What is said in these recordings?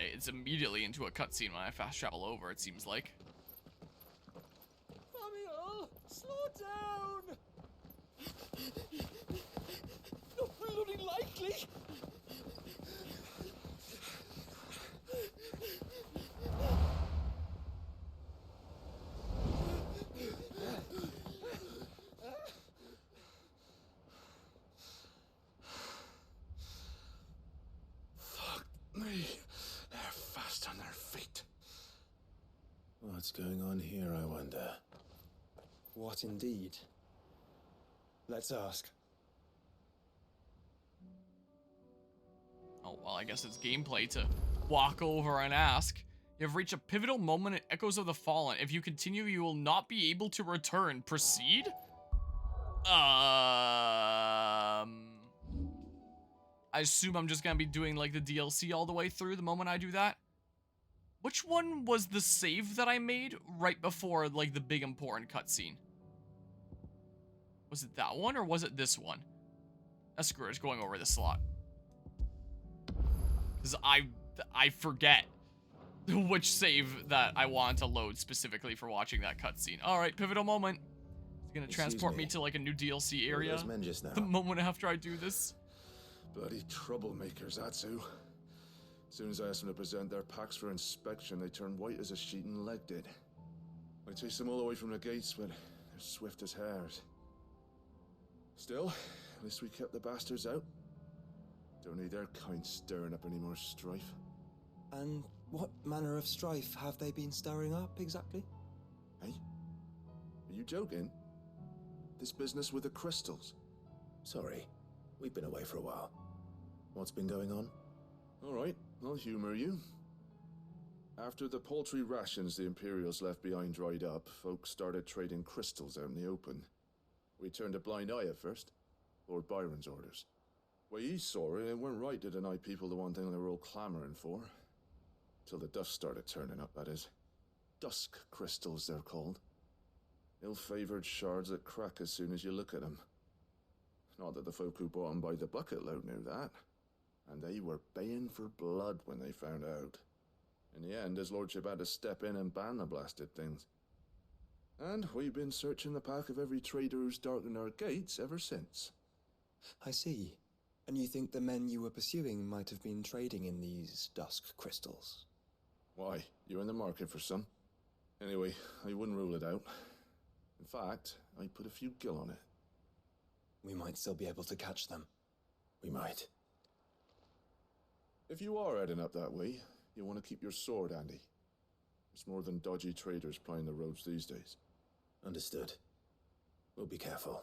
Okay, it's immediately into a cutscene when I fast travel over, it seems like. Amiel, slow down! Not bloody likely! Fuck me. They're fast on their feet. What's going on here, I wonder? What indeed? Let's ask. Oh, well, I guess it's gameplay to walk over and ask. You have reached a pivotal moment in Echoes of the Fallen. If you continue, you will not be able to return. Proceed? I assume I'm just gonna be doing, like, the DLC all the way through the moment I do that. Which one was the save that I made right before, like, the big important cutscene? Was it that one, or was it this one? Screw it, it's going over this slot. Because I forget which save that I want to load specifically for watching that cutscene. Alright, pivotal moment. It's gonna transport me to, like, a new DLC area Those men just now. the moment after I do this. Bloody troublemakers, that's who. As soon as I asked them to present their packs for inspection, they turned white as a sheet and legged it. I chased them all the way from the gates, but they're swift as hares. Still, at least we kept the bastards out. Don't need their kind stirring up any more strife. And what manner of strife have they been stirring up, exactly? Hey? Are you joking? This business with the crystals? Sorry, we've been away for a while. What's been going on? Alright, I'll humor you. After the paltry rations the Imperials left behind dried up, folks started trading crystals out in the open. We turned a blind eye at first. Lord Byron's orders. Way he saw it, it weren't right to deny people the one thing they were all clamoring for. Till the dust started turning up, that is. Dusk crystals, they're called. Ill-favored shards that crack as soon as you look at them. Not that the folk who bought them by the bucket load knew that. And they were baying for blood when they found out. In the end, his lordship had to step in and ban the blasted things. And we've been searching the path of every trader who's darkened our gates ever since. I see. And you think the men you were pursuing might have been trading in these dusk crystals? Why? You're in the market for some? Anyway, I wouldn't rule it out. In fact, I put a few gil on it. We might still be able to catch them. We might. If you are heading up that way, you'll want to keep your sword handy. It's more than dodgy traders plying the roads these days. Understood. We'll be careful.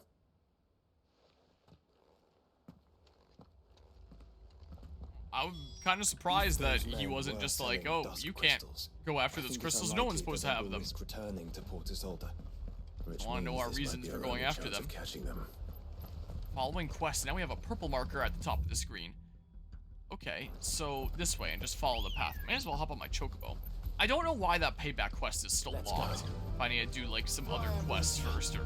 I'm kind of surprised that he wasn't just like, oh, you can't go after those crystals. No one's supposed to have them. Returning to Port Isolde. Which I want to know means our this might reasons be for our going only after chance them. of catching them. Following quest. Now we have a purple marker at the top of the screen. Okay, so this way and just follow the path. May as well hop on my chocobo. I don't know why that payback quest is still locked. If I need to do like some other quests first or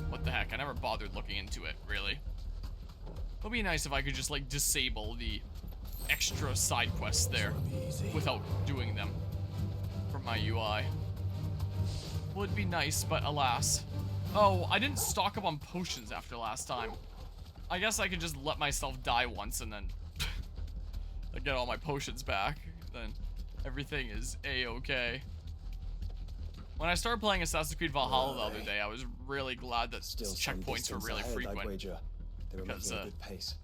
what the heck. I never bothered looking into it, really. It would be nice if I could just like disable the extra side quests there without doing them from my UI. Would be nice, but alas. Oh, I didn't stock up on potions after last time. I guess I could just let myself die once and then I get all my potions back. Then everything is a-okay. When I started playing Assassin's Creed Valhalla the other day, I was really glad that checkpoints were really frequent. They were Because, making a good pace.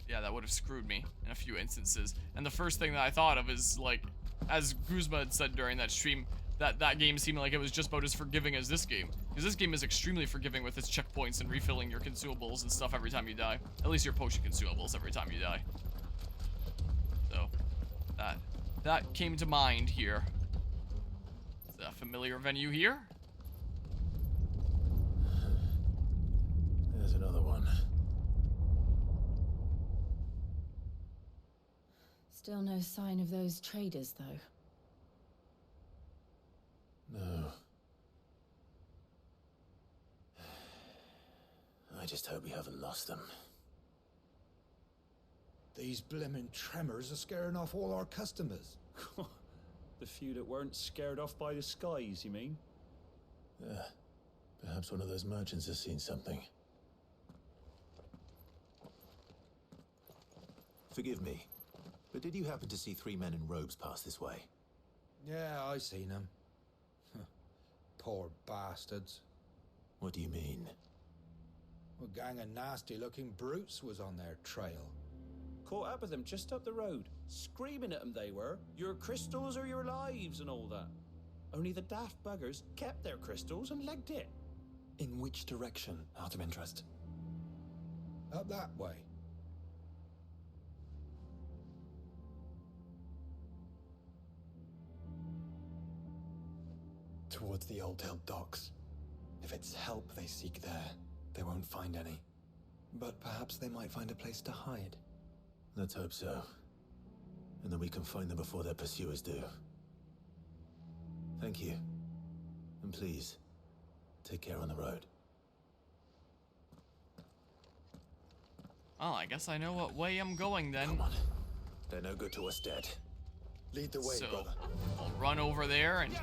Yeah, that would have screwed me in a few instances. And the first thing that I thought of is, like, as Guzma had said during that stream, that game seemed like it was just about as forgiving as this game. Because this game is extremely forgiving with its checkpoints and refilling your consumables and stuff every time you die. At least your potion consumables every time you die. So, that came to mind here. Is that a familiar venue here? There's another one. Still no sign of those traders, though. No. I just hope we haven't lost them. These blimmin' tremors are scaring off all our customers. The few that weren't scared off by the skies, you mean? Perhaps one of those merchants has seen something. Forgive me, but did you happen to see 3 men in robes pass this way? Yeah, I seen them. Poor bastards. What do you mean? A gang of nasty-looking brutes was on their trail. Caught up with them just up the road, screaming at them they were, your crystals or your lives and all that. Only the daft buggers kept their crystals and legged it. In which direction, out of interest? Up that way. Towards the Old Hill docks. If it's help they seek there, they won't find any. But perhaps they might find a place to hide. Let's hope so. And then we can find them before their pursuers do. Thank you. And please, take care on the road. Oh, I guess I know what way I'm going then. Come on. They're no good to us dead. Lead the way, So, brother. I'll run over there and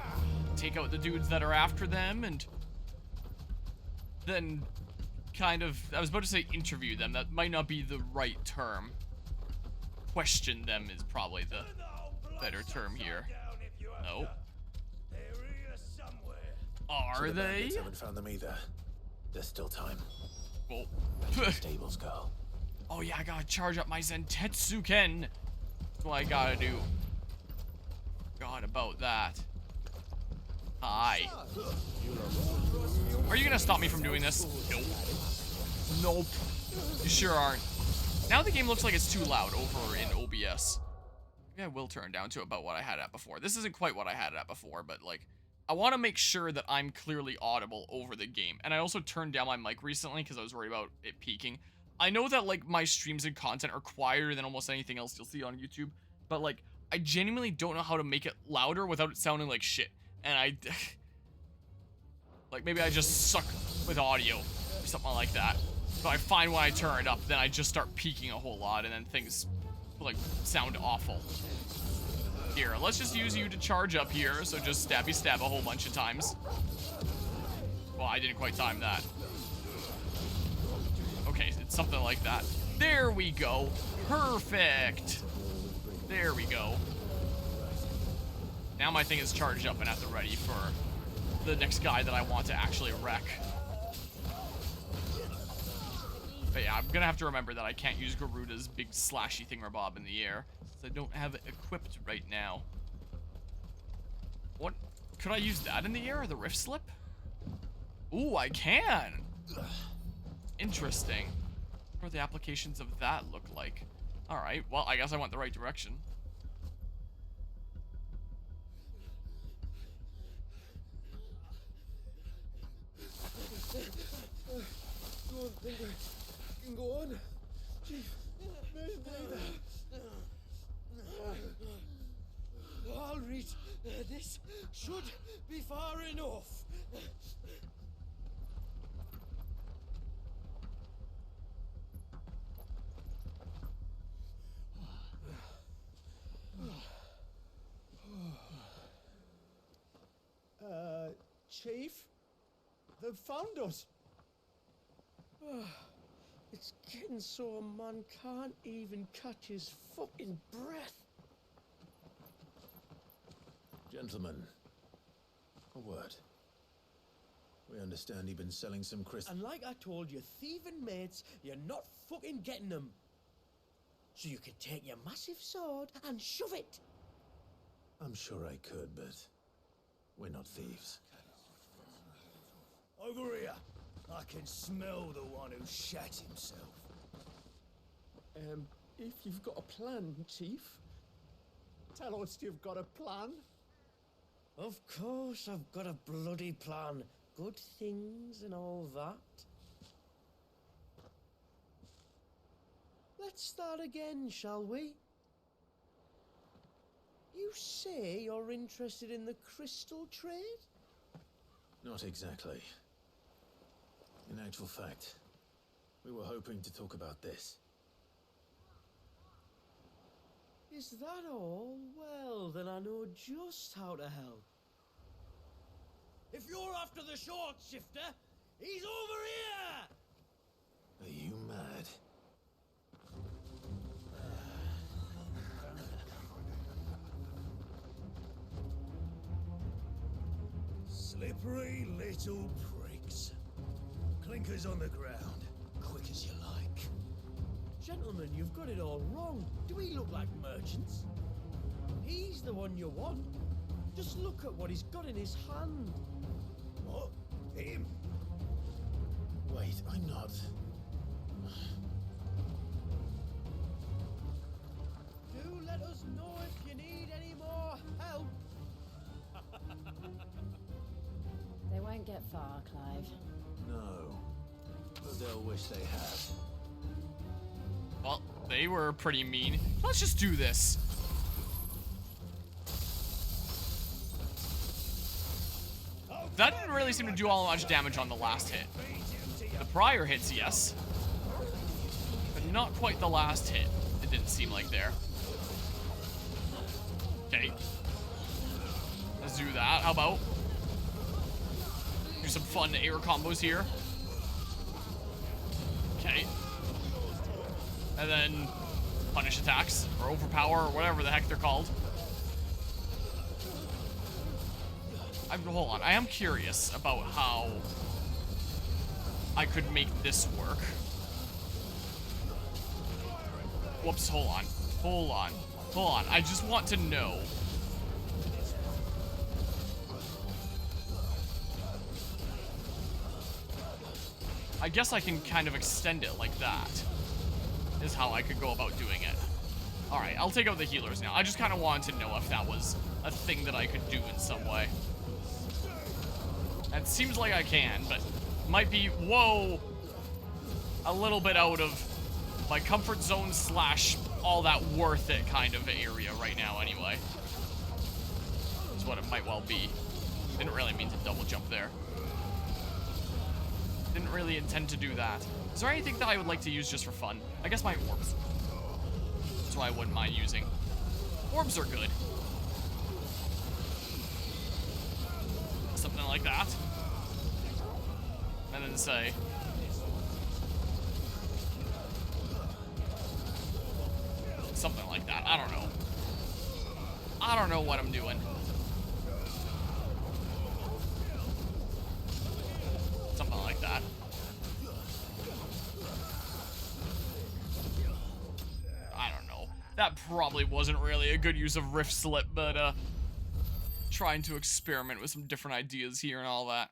take out the dudes that are after them, and then kind of, I was about to say interview them. That might not be the right term. Question them is probably the better term here. No. Are So the they? bandits haven't found them either. There's still time. Well, Stables, girl. oh yeah, I gotta charge up my Zentetsu Ken. That's what I gotta do. Forgot about that. Hi. Are you gonna stop me from doing this? Nope. Nope. You sure aren't. Now the game looks like it's too loud over in OBS. Maybe I will turn down to about what I had it at before. This isn't quite what I had it at before, but like, I want to make sure that I'm clearly audible over the game. And I also turned down my mic recently because I was worried about it peaking. I know that like my streams and content are quieter than almost anything else you'll see on YouTube, but like, I genuinely don't know how to make it louder without it sounding like shit. And I, like maybe I just suck with audio or something like that. But I find when I turn it up, then I just start peaking a whole lot, and then things like sound awful. Here, let's just use you to charge up here, so just stabby stab a whole bunch of times. Well, I didn't quite time that. Okay, it's something like that. There we go. Perfect. There we go. Now my thing is charged up and at the ready for the next guy that I want to actually wreck. But yeah, I'm gonna have to remember that I can't use Garuda's big slashy thingamabob in the air, since I don't have it equipped right now. What? Could I use that in the air, or the Rift Slip? Ooh, I can! Interesting. What do the applications of that look like? Alright, well, I guess I went the right direction. Can go on. Chief, I'll read. This should be far enough. Chief? They've found us. It's getting so a man can't even catch his fucking breath. Gentlemen, a word. We understand you've been selling some crystals. And like I told your thieving mates, you're not fucking getting them. So you can take your massive sword and shove it. I'm sure I could, but we're not thieves. Over here. I can smell the one who shat himself. If you've got a plan, Chief, tell us you've got a plan. Of course I've got a bloody plan. Good things and all that. Let's start again, shall we? You say you're interested in the crystal trade? Not exactly. In actual fact, we were hoping to talk about this. Is that all? Well, then I know just how to help. If you're after the short shifter, he's over here! Are you mad? Slippery little pricks. Clinkers on the ground, quick as you like. Gentlemen, you've got it all wrong. Do we look like merchants? He's the one you want. Just look at what he's got in his hand. What? Him? Wait, I'm not. Do let us know if you need any more help. They won't get far, Clive. No. But they'll wish they had. Well, they were pretty mean. Let's just do this. That didn't really seem to do all that much damage on the last hit. The prior hits, yes. But not quite the last hit. It didn't seem like there. Okay. Let's do that. How about? Do some fun air combos here. Okay. And then punish attacks, or overpower, or whatever the heck they're called. Hold on, I am curious about how I could make this work. Whoops, hold on. Hold on. Hold on, I just want to know. I guess I can kind of extend it like that. Is how I could go about doing it. Alright, I'll take out the healers now. I just kind of wanted to know if that was a thing that I could do in some way. It seems like I can, but might be, whoa, a little bit out of my comfort zone slash all that worth it kind of area right now anyway. Is what it might well be. Didn't really mean to double jump there. Didn't really intend to do that. Is there anything that I would like to use just for fun? I guess my orbs. That's what I wouldn't mind using. Orbs are good. Something like that. And then say... something like that. I don't know. I don't know what I'm doing. Something like that. I don't know. That probably wasn't really a good use of Rift Slip, but trying to experiment with some different ideas here and all that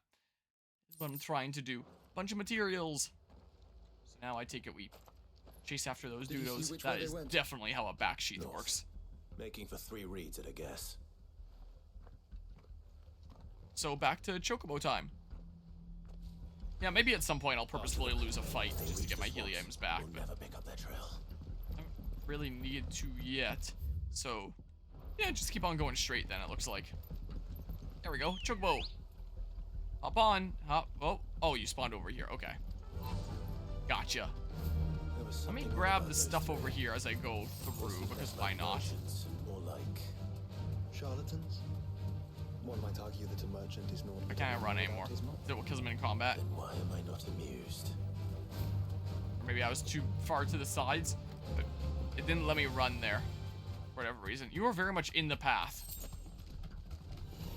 is what I'm trying to do. Bunch of materials. So now I take it we chase after those Did you see dudos. which That way they is went? definitely how a back sheath North. works. Making for 3 reads at a guess. So back to Chocobo time. Yeah, maybe at some point I'll purposefully lose a fight They just to reach get my us once, heliums back, we'll but never pick up their trail. I haven't really needed to yet. So, yeah, just keep on going straight then, it looks like. There we go, Chocobo. Hop on, hop, oh, you spawned over here, okay. Gotcha. There was Let me something grab about the those stuff three. over here as I go through, Wasn't because less why like not? merchants, more like... Charlatans? One might argue that a merchant is not. I can't run anymore. Is it because I'm in combat? Then why am I not amused? Or maybe I was too far to the sides, but it didn't let me run there for whatever reason. You are very much in the path.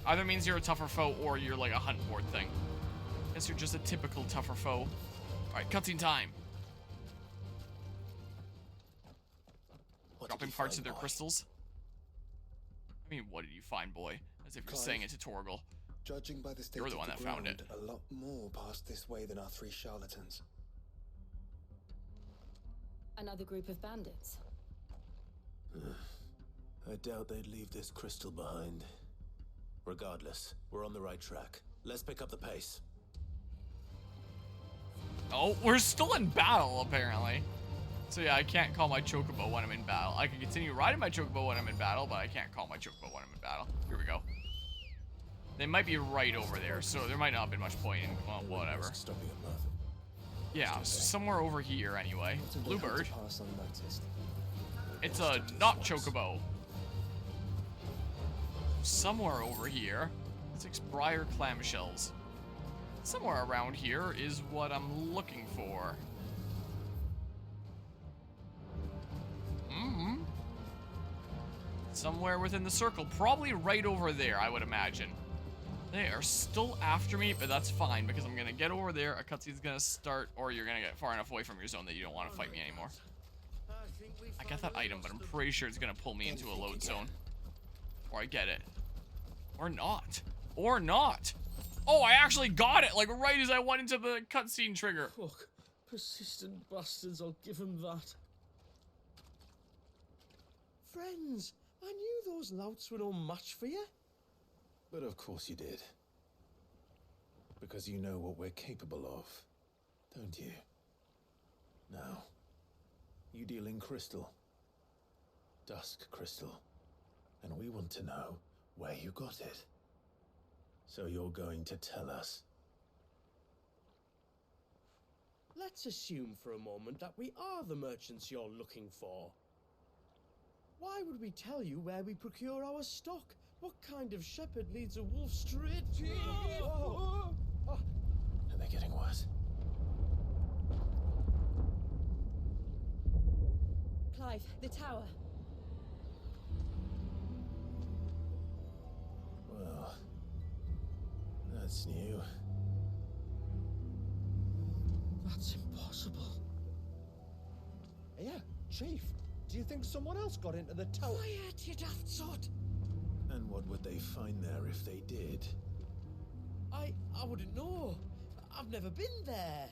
Either means you're a tougher foe or you're like a hunt board thing. Guess you're just a typical tougher foe. Alright, cutscene time. What did Dropping you parts find, of their boy? crystals. I mean, what did you find, boy? As if you're saying it to Torgal. Judging by the state You're the of one that found ground, it. a lot more passed this way than our 3 charlatans. Another group of bandits. I doubt they'd leave this crystal behind. Regardless, we're on the right track. Let's pick up the pace. Oh, we're still in battle, apparently. So yeah, I can't call my Chocobo when I'm in battle. I can continue riding my Chocobo when I'm in battle, but I can't call my Chocobo when I'm in battle. Here we go. They might be right over there, so there might not have been much point in, well, whatever. Risk stopping at nothing. Yeah, somewhere over here anyway. Not a Bluebird. to pass unnoticed. It's a not chocobo. Somewhere over here. 6 briar clamshells. Somewhere around here is what I'm looking for. Somewhere within the circle. Probably right over there, I would imagine. They are still after me, but that's fine because I'm going to get over there. A cutscene's going to start, or you're going to get far enough away from your zone that you don't want to fight me anymore. I got that item, but I'm pretty sure it's going to pull me into a load zone. Or I get it. Or not. Or not. Oh, I actually got it, like right as I went into the cutscene trigger. Fuck. Persistent bastards, I'll give them that. Friends, I knew those louts were no match for you. But of course you did. Because you know what we're capable of, don't you? Now, you deal in crystal. Dusk crystal. And we want to know where you got it. So you're going to tell us? Let's assume for a moment that we are the merchants you're looking for. Why would we tell you where we procure our stock? What kind of shepherd leads a wolf straight to... Are they getting worse? Clive, the tower. Well, that's new. That's impossible. Yeah, Chief. Do you think someone else got into the tower? Quiet, you daft sod. And what would they find there if they did? I wouldn't know. I've never been there.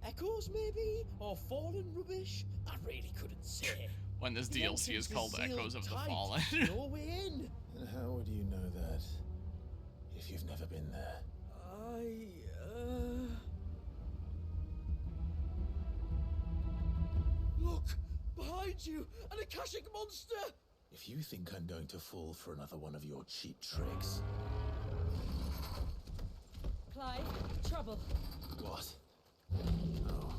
Echoes, maybe? Or fallen rubbish? I really couldn't say. When this The DLC is entrance called sealed Echoes of the tight. Fallen. No way in. And how would you know that if you've never been there? Look! Behind you! An Akashic monster! If you think I'm going to fall for another one of your cheap tricks... Clive, trouble. What? Oh.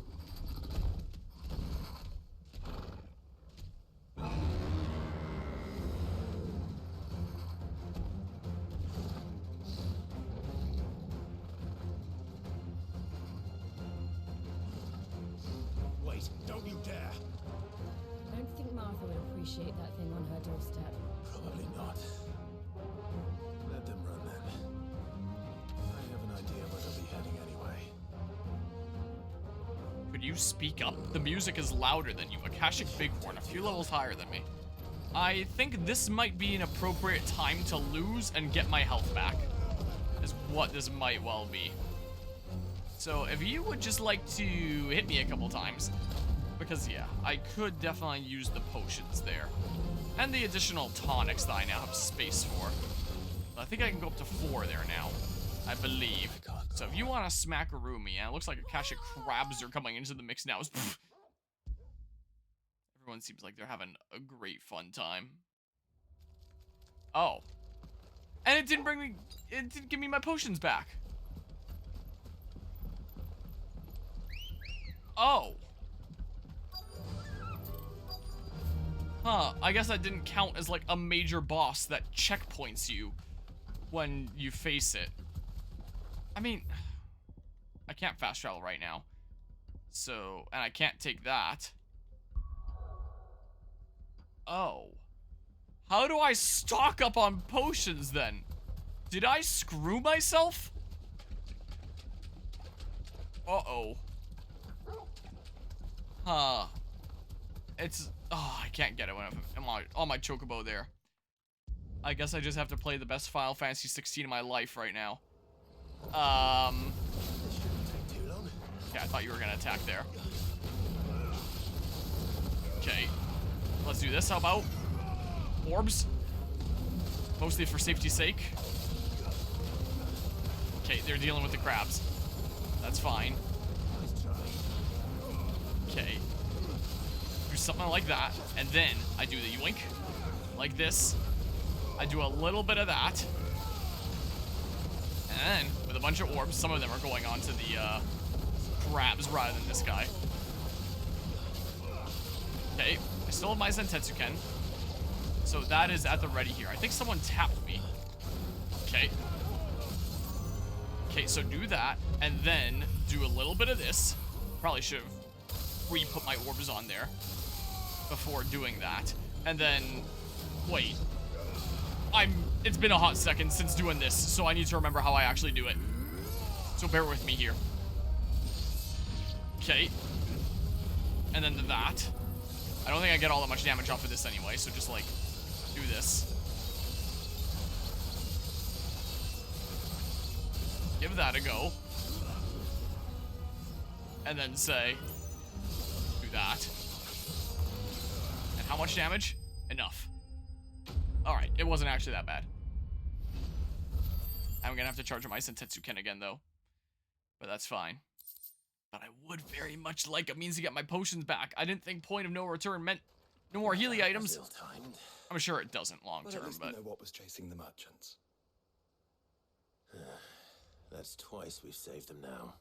Wait, don't you dare! I don't think Martha would appreciate that thing on her doorstep. Probably not. Let them run then. I have an idea where they'll be heading anyway. Could you speak up? The music is louder than you. Akashic Bighorn, a few levels higher than me. I think this might be an appropriate time to lose and get my health back. Is what this might well be. So if you would just like to hit me a couple times. Because yeah, I could definitely use the potions there. And the additional tonics that I now have space for. I think I can go up to 4 there now. I believe. So if you want to smackaroo me, and it looks like Akashic crabs are coming into the mix now. Everyone seems like they're having a great fun time. Oh. And it didn't give me my potions back. Oh. Huh, I guess that didn't count as like a major boss that checkpoints you when you face it. I mean, I can't fast travel right now. So, and I can't take that. Oh. How do I stock up on potions then? Did I screw myself? Uh-oh. Huh. It's... Oh, I can't get it when I'm on my chocobo there. I guess I just have to play the best Final Fantasy 16 in my life right now. This shouldn't take too long. Okay, I thought you were gonna attack there. Okay. Let's do this. How about orbs? Mostly for safety's sake. Okay, they're dealing with the crabs. That's fine. Okay. Do something like that, and then I do the yoink. Like this. I do a little bit of that. And then, with a bunch of orbs, some of them are going on to the crabs rather than this guy. Okay, I still have my Zentetsuken. So that is at the ready here. I think someone tapped me. Okay. Okay, so do that, and then do a little bit of this. Probably should have re-put my orbs on there before doing that. And then, wait. It's been a hot second since doing this, so I need to remember how I actually do it. So bear with me here. Okay. And then that. I don't think I get all that much damage off of this anyway, so just, like, do this. Give that a go. And then say, do that. And how much damage? Enough. Alright, it wasn't actually that bad. I'm gonna have to charge my Sentetsuken again, though. But that's fine. But I would very much like a means to get my potions back. I didn't think point of no return meant no more Healy items. I'm sure it doesn't long term, but... know what was chasing the merchants. That's twice we've saved them now.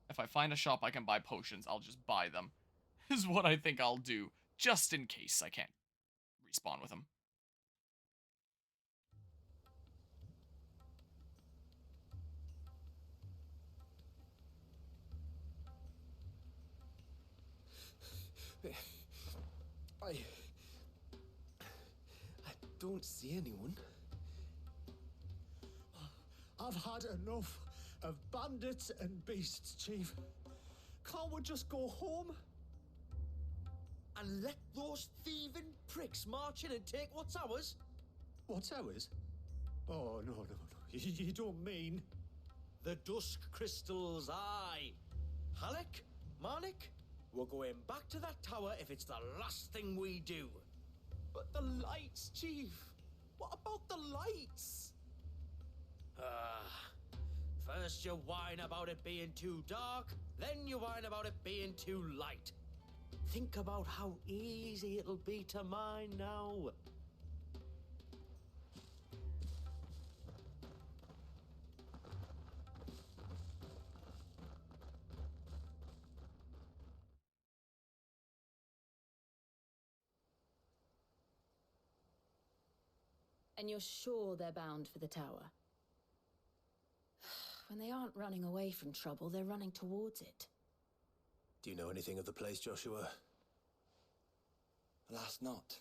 If I find a shop I can buy potions, I'll just buy them. Is what I think I'll do, just in case I can't respawn with them. I don't see anyone. I've had enough of bandits and beasts, Chief. Can't we just go home? And let those thieving pricks march in and take what's ours? What's ours? Oh, no. You don't mean... The Dusk Crystals, aye. Halleck? Marnik? We're going back to that tower if it's the last thing we do. But the lights, Chief. What about the lights? First you whine about it being too dark, then you whine about it being too light. Think about how easy it'll be to mine now. And you're sure they're bound for the tower? When they aren't running away from trouble, they're running towards it. Do you know anything of the place, Joshua? Alas, not.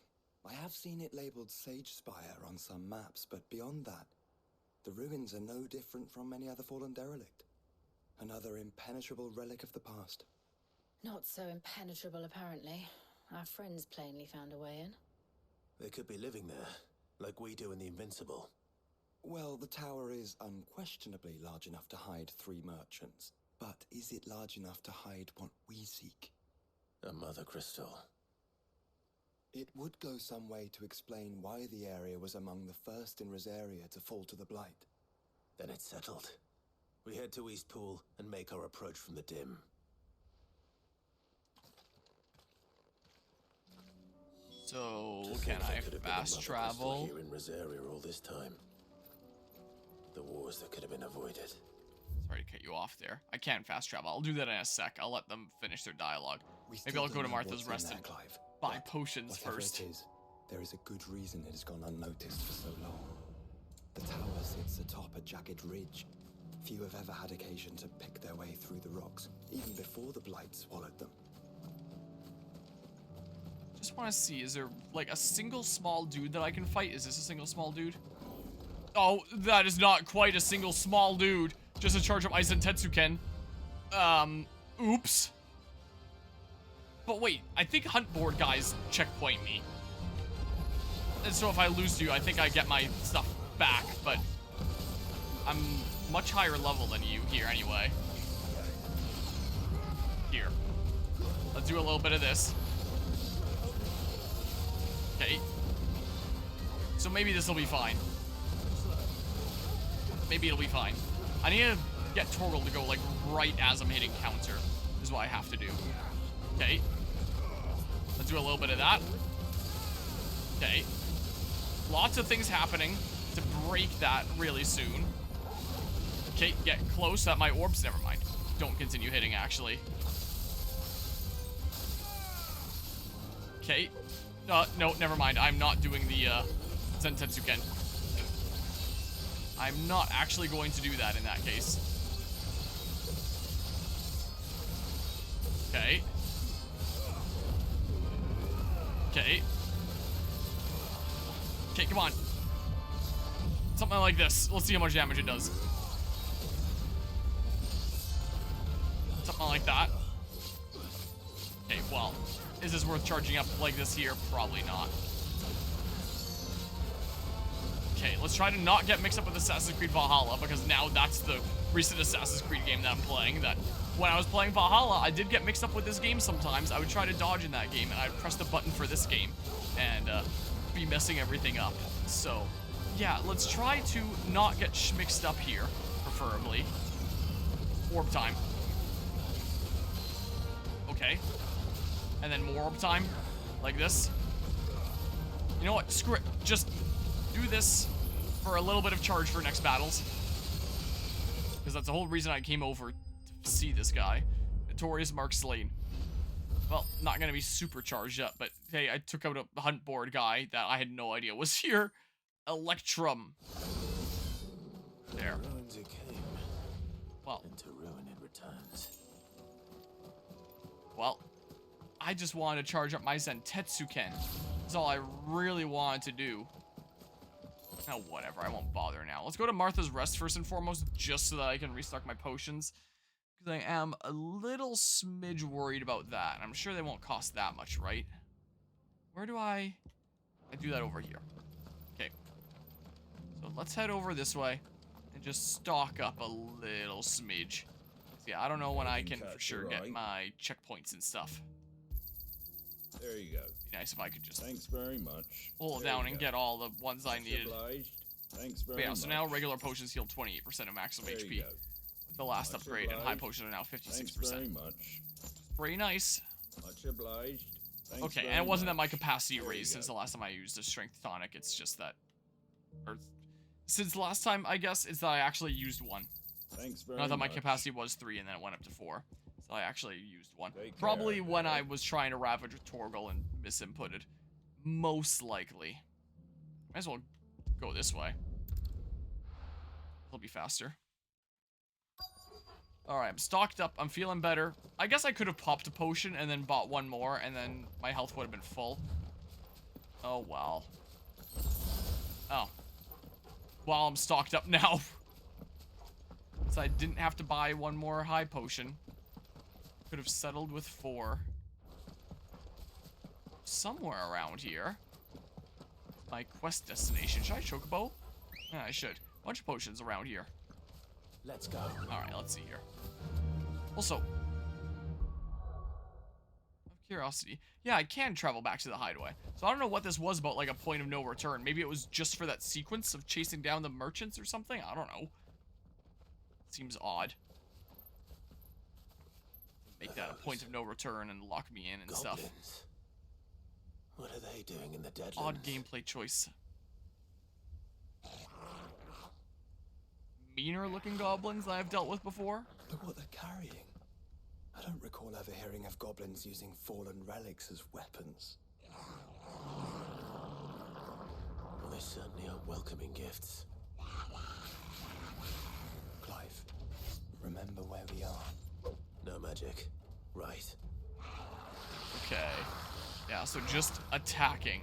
I have seen it labeled Sage Spire on some maps, but beyond that, the ruins are no different from any other fallen derelict. Another impenetrable relic of the past. Not so impenetrable, apparently. Our friends plainly found a way in. They could be living there, like we do in the Invincible. Well, the tower is unquestionably large enough to hide 3 merchants. But is it large enough to hide what we seek? A Mother Crystal. It would go some way to explain why the area was among the first in Rosaria to fall to the Blight. Then it's settled. We head to Eastpool and make our approach from the dim. So, can I fast travel? Here in Rosaria all this time. The wars that could have been avoided. Sorry to cut you off there. I can fast travel. I'll do that in a sec. I'll let them finish their dialogue. Maybe I'll go to Martha's Rest and buy potions first. It is, there is a good reason it has gone unnoticed for so long. The tower sits atop a jagged ridge. Few have ever had occasion to pick their way through the rocks, even before the Blight swallowed them. Just want to see, is there like a single small dude that I can fight? Is this a single small dude? Oh, that is not quite a single small dude. Just to charge up my Zentetsuken. Oops. But wait, I think hunt board guys checkpoint me. And so if I lose to you, I think I get my stuff back, but I'm much higher level than you here anyway. Here. Let's do a little bit of this. Okay. So maybe this will be fine. Maybe it'll be fine. I need to get Torgal to go, like, right as I'm hitting counter. Is what I have to do. Okay. Let's do a little bit of that. Okay. Lots of things happening to break that really soon. Okay, get close. That my orbs, never mind. Don't continue hitting, actually. Okay. No, never mind. I'm not doing the Zentetsuken. I'm not actually going to do that in that case. Okay. Okay. Okay, come on. Something like this. Let's see how much damage it does. Something like that. Okay, well, is this worth charging up like this here? Probably not. Okay, let's try to not get mixed up with Assassin's Creed Valhalla, because now that's the recent Assassin's Creed game that I'm playing. That when I was playing Valhalla, I did get mixed up with this game sometimes. I would try to dodge in that game, and I'd press the button for this game, and be messing everything up. So, yeah, let's try to not get mixed up here, preferably. Orb time. Okay. And then more orb time, like this. You know what? Screw it. Just do this for a little bit of charge for next battles. Because that's the whole reason I came over to see this guy. Notorious Mark Slane. Well, not going to be super charged up, but hey, I took out a hunt board guy that I had no idea was here. Electrum. There. Ruins it came. Well. Into ruin it returns. Well, I just wanted to charge up my Zentetsuken. That's all I really wanted to do. Oh, whatever. I won't bother now. Let's go to Martha's Rest first and foremost, just so that I can restock my potions. Because I am a little smidge worried about that. I'm sure they won't cost that much, right? Where do I do that over here. Okay. So let's head over this way and just stock up a little smidge. Yeah, I don't know when I can for sure get my checkpoints and stuff. There you go. Be nice if I could just Thanks very much. pull it down and get all the ones I needed. Thanks very But yeah, much. so now regular potions heal 28% of maximum There you HP. go. With the last Much upgrade, and high obliged. potions are now Thanks 56%. very much. Pretty nice. Much obliged. Thanks Okay, very and it wasn't that my much. capacity There you raised since go. the last time I used a strength tonic. It's just that, or since the last time, I guess, it's that I actually used one. Thanks very I thought my much. capacity was 3 and then it went up to 4. So I actually used one. Take Probably care, when I Dad. was trying to ravage with Torgal and misinputted. Most likely. Might as well go this way. It'll be faster. Alright, I'm stocked up. I'm feeling better. I guess I could have popped a potion and then bought one more, and then my health would have been full. Oh, well. Oh. Well, I'm stocked up now. So I didn't have to buy one more high potion. Could have settled with 4. Somewhere around here. My quest destination. Should I chocobo? Yeah, I should. Bunch of potions around here. Let's go. Alright, let's see here. Also, out of curiosity, yeah, I can travel back to the hideaway. So I don't know what this was about, like a point of no return. Maybe it was just for that sequence of chasing down the merchants or something? I don't know. Seems odd. Make that a point of no return and lock me in and stuff. Goblins. What are they doing in the Deadlands? Odd gameplay choice. Meaner looking goblins that I've dealt with before. Look what they're carrying. I don't recall ever hearing of goblins using fallen relics as weapons. Well, they certainly are welcoming gifts. Clive, remember where we are. No magic. Right. Okay. Yeah, so just attacking.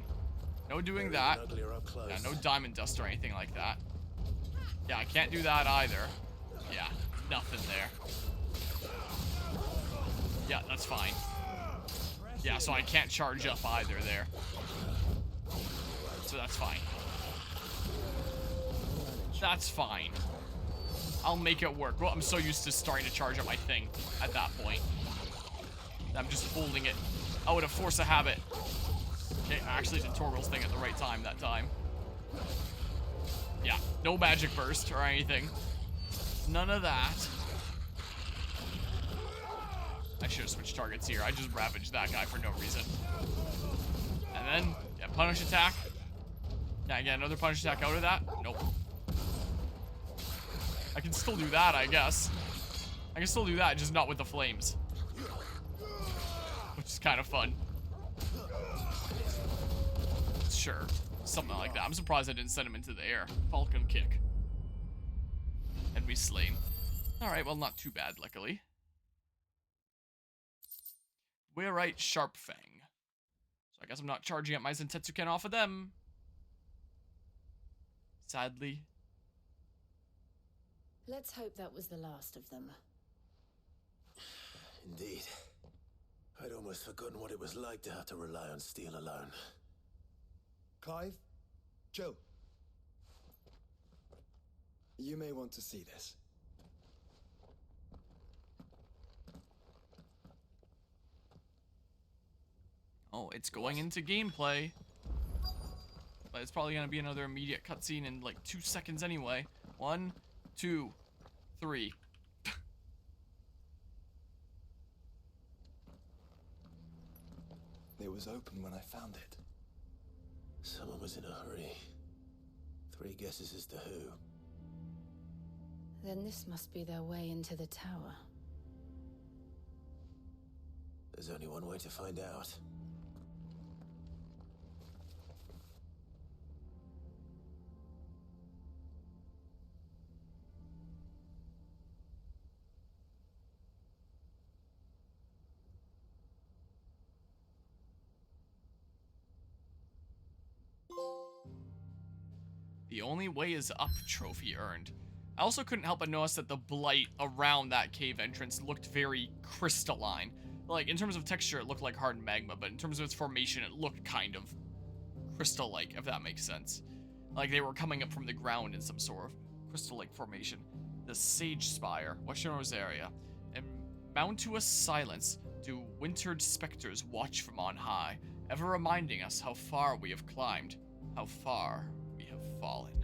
No doing Very that. uglier up close. Yeah, no diamond dust or anything like that. Yeah, I can't do that either. Yeah, nothing there. Yeah, that's fine. Yeah, so I can't charge up either there. So that's fine. That's fine. I'll make it work. Well, I'm so used to starting to charge up my thing at that point. I'm just holding it out of force of habit. Okay, I actually did Torgal's thing at the right time that time. Yeah, no magic burst or anything. None of that. I should have switched targets here. I just ravaged that guy for no reason. And then, yeah, punish attack. Can I get another punish attack out of that? Nope. I can still do that, I guess. I can still do that, just not with the flames. Which is kind of fun. Sure. Something like that. I'm surprised I didn't send him into the air. Falcon kick. And be slain. Alright, well, not too bad, luckily. Wearite Sharp Fang. So I guess I'm not charging up my Zentetsuken off of them. Sadly. Let's hope that was the last of them. Indeed. I'd almost forgotten what it was like to have to rely on steel alone. Clive? Joe? You may want to see this. Oh, it's going into gameplay. But it's probably going to be another immediate cutscene in like 2 seconds anyway. 1, 2, 3. It was open when I found it. Someone was in a hurry. 3 guesses as to who. Then this must be their way into the tower. There's only one way to find out. The only way is up trophy earned. I also couldn't help but notice that the blight around that cave entrance looked very crystalline. Like, in terms of texture, it looked like hardened magma, but in terms of its formation, it looked kind of crystal-like, if that makes sense. Like they were coming up from the ground in some sort of crystal-like formation. The Sage Spire, Western Rosaria. And bound to a silence, do wintered specters watch from on high, ever reminding us how far we have climbed, how far we have fallen.